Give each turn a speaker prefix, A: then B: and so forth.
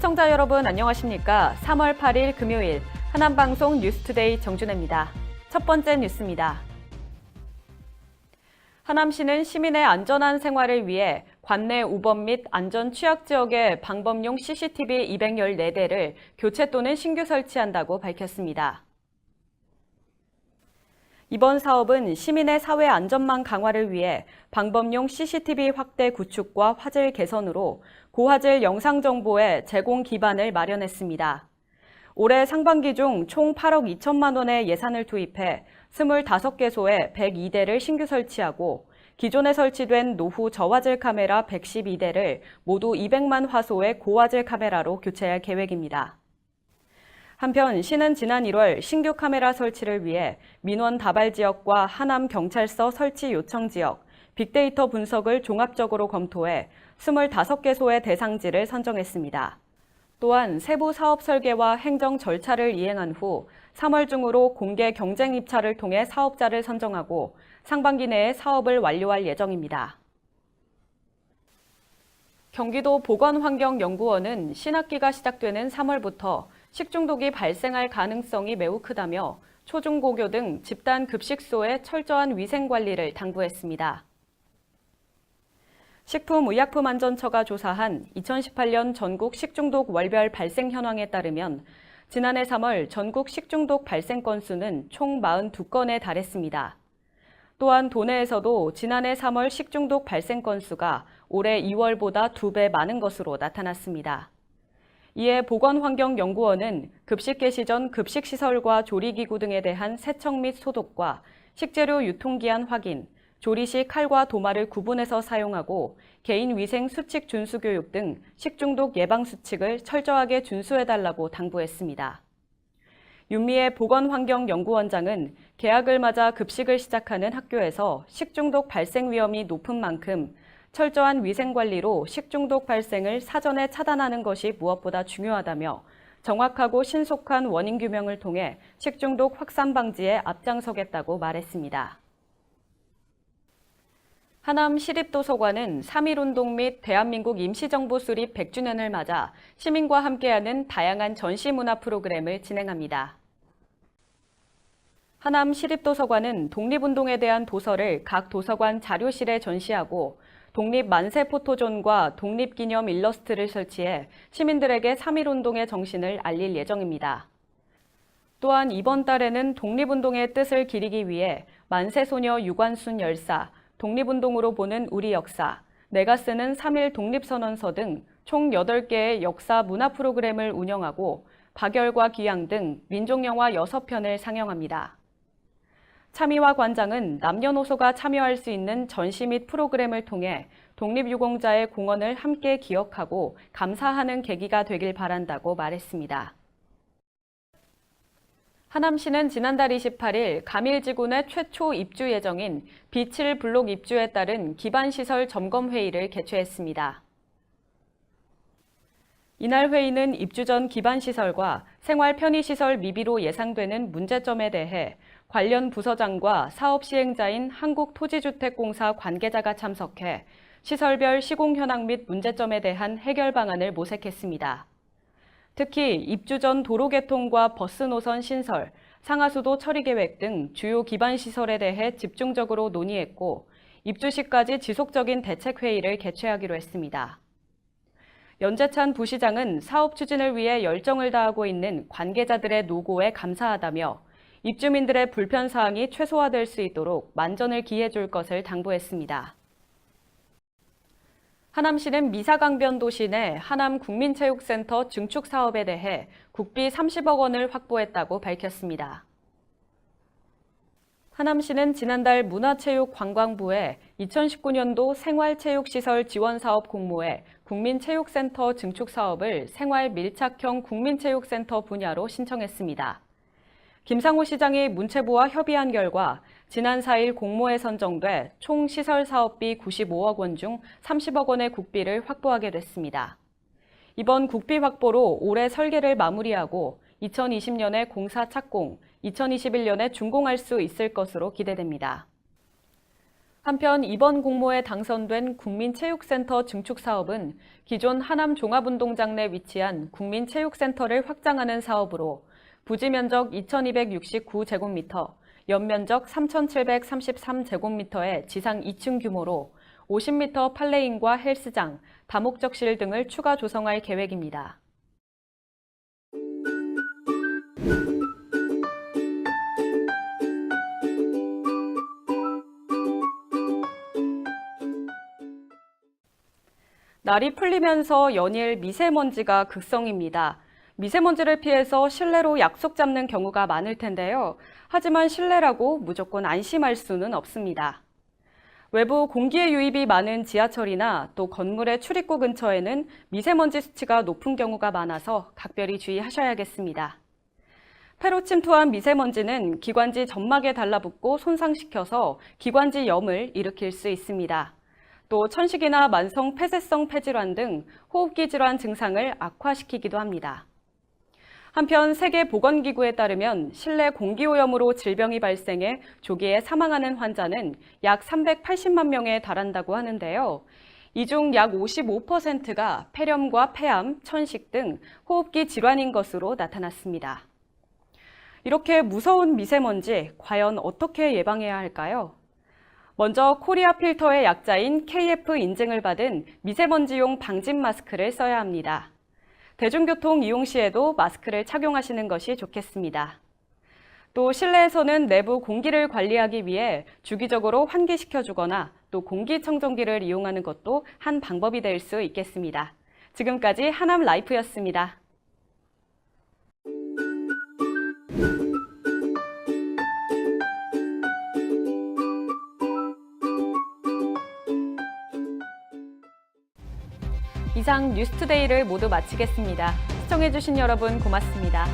A: 시청자 여러분 안녕하십니까? 3월 8일 금요일 하남방송 뉴스투데이 정준혜입니다. 첫 번째 뉴스입니다. 하남시는 시민의 안전한 생활을 위해 관내 우범 및 안전 취약 지역에 방범용 CCTV 214대를 교체 또는 신규 설치한다고 밝혔습니다. 이번 사업은 시민의 사회 안전망 강화를 위해 방범용 CCTV 확대 구축과 화질 개선으로 고화질 영상 정보의 제공 기반을 마련했습니다. 올해 상반기 중 총 8억 2천만 원의 예산을 투입해 25개소에 102대를 신규 설치하고 기존에 설치된 노후 저화질 카메라 112대를 모두 200만 화소의 고화질 카메라로 교체할 계획입니다. 한편 시는 지난 1월 신규 카메라 설치를 위해 민원 다발 지역과 하남 경찰서 설치 요청 지역, 빅데이터 분석을 종합적으로 검토해 25개소의 대상지를 선정했습니다. 또한 세부 사업 설계와 행정 절차를 이행한 후 3월 중으로 공개 경쟁 입찰을 통해 사업자를 선정하고 상반기 내에 사업을 완료할 예정입니다. 경기도 보건환경연구원은 신학기가 시작되는 3월부터 식중독이 발생할 가능성이 매우 크다며 초중고교 등 집단 급식소의 철저한 위생 관리를 당부했습니다. 식품의약품안전처가 조사한 2018년 전국 식중독 월별 발생 현황에 따르면 지난해 3월 전국 식중독 발생 건수는 총 42건에 달했습니다. 또한 도내에서도 지난해 3월 식중독 발생 건수가 올해 2월보다 2배 많은 것으로 나타났습니다. 이에 보건환경연구원은 급식 개시 전 급식시설과 조리기구 등에 대한 세척 및 소독과 식재료 유통기한 확인, 조리 시 칼과 도마를 구분해서 사용하고 개인위생 수칙 준수 교육 등 식중독 예방 수칙을 철저하게 준수해달라고 당부했습니다. 윤미애 보건환경연구원장은 개학을 맞아 급식을 시작하는 학교에서 식중독 발생 위험이 높은 만큼 철저한 위생관리로 식중독 발생을 사전에 차단하는 것이 무엇보다 중요하다며 정확하고 신속한 원인 규명을 통해 식중독 확산 방지에 앞장서겠다고 말했습니다. 하남 시립도서관은 3.1운동 및 대한민국 임시정부 수립 100주년을 맞아 시민과 함께하는 다양한 전시문화 프로그램을 진행합니다. 하남 시립도서관은 독립운동에 대한 도서를 각 도서관 자료실에 전시하고 독립 만세 포토존과 독립기념 일러스트를 설치해 시민들에게 3.1운동의 정신을 알릴 예정입니다. 또한 이번 달에는 독립운동의 뜻을 기리기 위해 만세소녀 유관순 열사, 독립운동으로 보는 우리 역사, 내가 쓰는 3.1 독립선언서 등 총 8개의 역사 문화 프로그램을 운영하고 박열과 귀향 등 민족영화 6편을 상영합니다. 참의와 관장은 남녀노소가 참여할 수 있는 전시 및 프로그램을 통해 독립유공자의 공헌을 함께 기억하고 감사하는 계기가 되길 바란다고 말했습니다. 하남시는 지난달 28일 가밀지구내 최초 입주 예정인 B7 블록 입주에 따른 기반시설 점검회의를 개최했습니다. 이날 회의는 입주 전 기반시설과 생활 편의시설 미비로 예상되는 문제점에 대해 관련 부서장과 사업 시행자인 한국토지주택공사 관계자가 참석해 시설별 시공 현황 및 문제점에 대한 해결 방안을 모색했습니다. 특히 입주 전 도로 개통과 버스 노선 신설, 상하수도 처리 계획 등 주요 기반 시설에 대해 집중적으로 논의했고 입주 시까지 지속적인 대책 회의를 개최하기로 했습니다. 연재찬 부시장은 사업 추진을 위해 열정을 다하고 있는 관계자들의 노고에 감사하다며 입주민들의 불편 사항이 최소화될 수 있도록 만전을 기해 줄 것을 당부했습니다. 하남시는 미사강변 도시 내 하남 국민체육센터 증축 사업에 대해 국비 30억 원을 확보했다고 밝혔습니다. 하남시는 지난달 문화체육관광부에 2019년도 생활체육시설 지원사업 공모에 국민체육센터 증축 사업을 생활 밀착형 국민체육센터 분야로 신청했습니다. 김상호 시장이 문체부와 협의한 결과 지난 4일 공모에 선정돼 총 시설 사업비 95억 원 중 30억 원의 국비를 확보하게 됐습니다. 이번 국비 확보로 올해 설계를 마무리하고 2020년에 공사 착공, 2021년에 준공할 수 있을 것으로 기대됩니다. 한편 이번 공모에 당선된 국민체육센터 증축 사업은 기존 하남 종합운동장 내 위치한 국민체육센터를 확장하는 사업으로 부지 면적 2,269제곱미터, 연면적 3,733제곱미터의 지상 2층 규모로 50m 팔레인과 헬스장, 다목적실 등을 추가 조성할 계획입니다. 날이 풀리면서 연일 미세먼지가 극성입니다. 미세먼지를 피해서 실내로 약속 잡는 경우가 많을 텐데요. 하지만 실내라고 무조건 안심할 수는 없습니다. 외부 공기의 유입이 많은 지하철이나 또 건물의 출입구 근처에는 미세먼지 수치가 높은 경우가 많아서 각별히 주의하셔야겠습니다. 폐로 침투한 미세먼지는 기관지 점막에 달라붙고 손상시켜서 기관지염을 일으킬 수 있습니다. 또 천식이나 만성 폐쇄성 폐질환 등 호흡기 질환 증상을 악화시키기도 합니다. 한편 세계보건기구에 따르면 실내 공기오염으로 질병이 발생해 조기에 사망하는 환자는 약 380만 명에 달한다고 하는데요. 이 중 약 55%가 폐렴과 폐암, 천식 등 호흡기 질환인 것으로 나타났습니다. 이렇게 무서운 미세먼지, 과연 어떻게 예방해야 할까요? 먼저 코리아 필터의 약자인 KF 인증을 받은 미세먼지용 방진 마스크를 써야 합니다. 대중교통 이용 시에도 마스크를 착용하시는 것이 좋겠습니다. 또 실내에서는 내부 공기를 관리하기 위해 주기적으로 환기시켜주거나 또 공기청정기를 이용하는 것도 한 방법이 될 수 있겠습니다. 지금까지 하남 라이프였습니다. 이상 뉴스투데이를 모두 마치겠습니다. 시청해주신 여러분 고맙습니다.